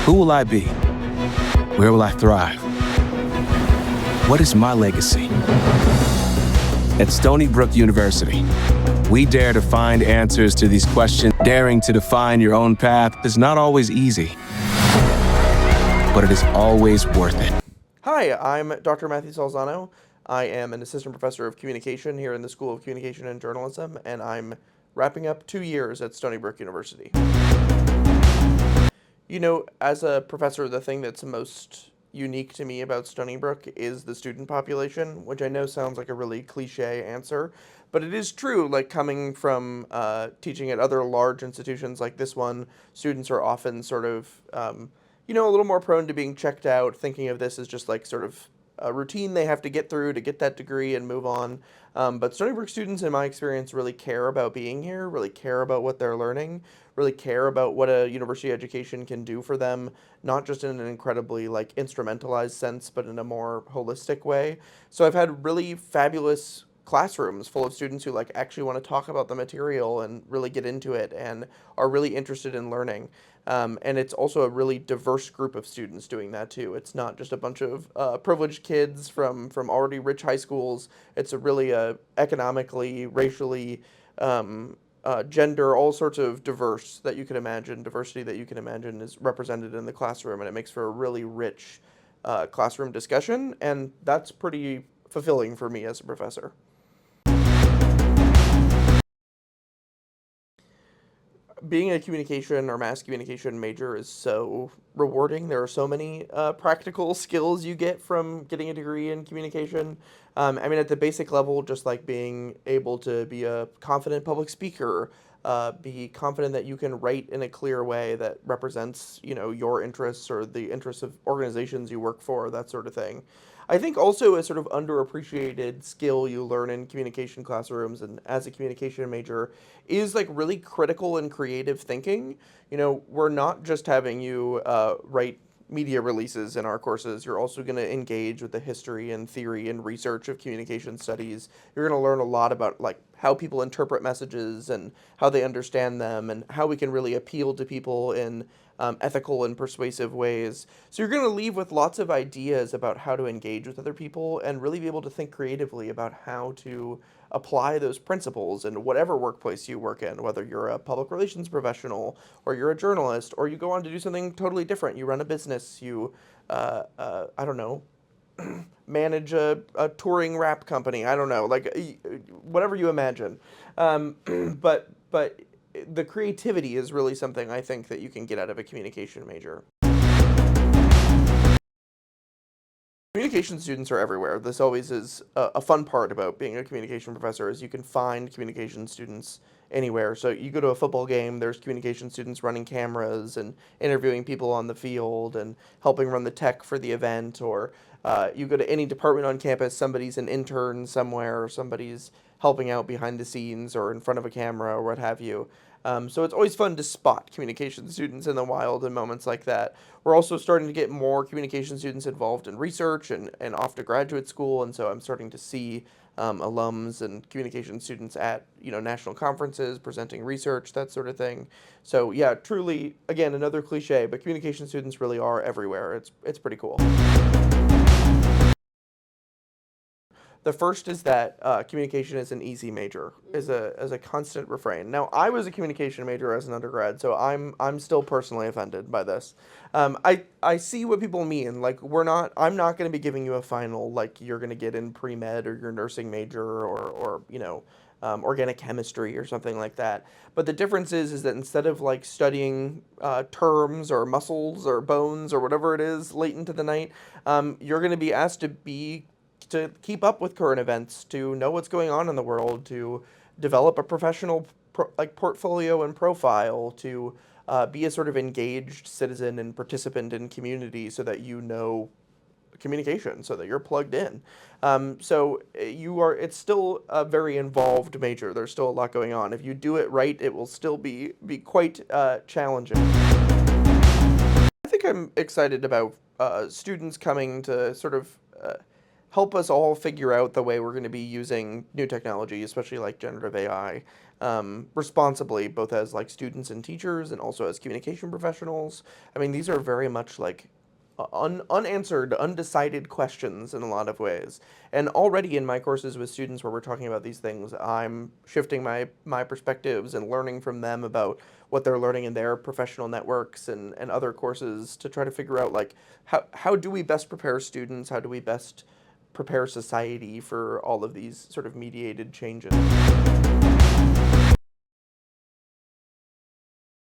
Who will I be? Where will I thrive? What is my legacy? At Stony Brook University, we dare to find answers to these questions. Daring to define your own path is not always easy, but it is always worth it. Hi, I'm Dr. Matthew Salzano. I am an assistant professor of communication here in the School of Communication and Journalism, and I'm wrapping up 2 years at Stony Brook University. You know, as a professor, the thing that's most unique to me about Stony Brook is the student population, which I know sounds like a really cliche answer, but it is true. Like, coming from teaching at other large institutions like this one, students are often sort of, a little more prone to being checked out, thinking of this as just like sort of a routine they have to get through to get that degree and move on. But Stony Brook students, in my experience, really care about being here, really care about what they're learning, really care about what a university education can do for them, not just in an incredibly like instrumentalized sense, but in a more holistic way. So I've had really fabulous classrooms full of students who like actually want to talk about the material and really get into it and are really interested in learning. And it's also a really diverse group of students doing that too. It's not just a bunch of privileged kids from already rich high schools. It's a really economically, racially, gender, all sorts of diversity that you can imagine is represented in the classroom, and it makes for a really rich classroom discussion, and that's pretty fulfilling for me as a professor. Being a communication or mass communication major is so rewarding. There are so many practical skills you get from getting a degree in communication. At the basic level, just like being able to be a confident public speaker, be confident that you can write in a clear way that represents, your interests or the interests of organizations you work for, that sort of thing. I think also a sort of underappreciated skill you learn in communication classrooms and as a communication major is like really critical and creative thinking. We're not just having you write media releases in our courses. You're also going to engage with the history and theory and research of communication studies. You're going to learn a lot about like how people interpret messages and how they understand them and how we can really appeal to people in ethical and persuasive ways. So you're going to leave with lots of ideas about how to engage with other people and really be able to think creatively about how to apply those principles in whatever workplace you work in, whether you're a public relations professional or you're a journalist or you go on to do something totally different. You run a business, you, I don't know, manage a touring rap company. I don't know, like whatever you imagine. But the creativity is really something I think that you can get out of a communication major. Communication students are everywhere. This always is a fun part about being a communication professor is you can find communication students anywhere. So you go to a football game, there's communication students running cameras and interviewing people on the field and helping run the tech for the event, or you go to any department on campus, somebody's an intern somewhere, or somebody's helping out behind the scenes or in front of a camera or what have you. So it's always fun to spot communication students in the wild in moments like that. We're also starting to get more communication students involved in research and off to graduate school, and so I'm starting to see alums and communication students at national conferences presenting research, that sort of thing. So yeah, truly, again, another cliche, but communication students really are everywhere. It's pretty cool. The first is that communication is an easy major, is a constant refrain. Now, I was a communication major as an undergrad, so I'm still personally offended by this. I see what people mean. Like, I'm not going to be giving you a final like you're going to get in pre-med or your nursing major or organic chemistry or something like that. But the difference is that instead of like studying terms or muscles or bones or whatever it is late into the night, you're going to be asked to keep up with current events, to know what's going on in the world, to develop a professional portfolio and profile, to be a sort of engaged citizen and participant in community so that you know communication, so that you're plugged in. It's still a very involved major. There's still a lot going on. If you do it right, it will still be quite challenging. I think I'm excited about students coming to sort of help us all figure out the way we're going to be using new technology, especially like generative AI, responsibly, both as like students and teachers, and also as communication professionals. I mean, these are very much like unanswered, undecided questions in a lot of ways. And already in my courses with students where we're talking about these things, I'm shifting my perspectives and learning from them about what they're learning in their professional networks and other courses to try to figure out like how do we best prepare students? How do we best prepare society for all of these sort of mediated changes?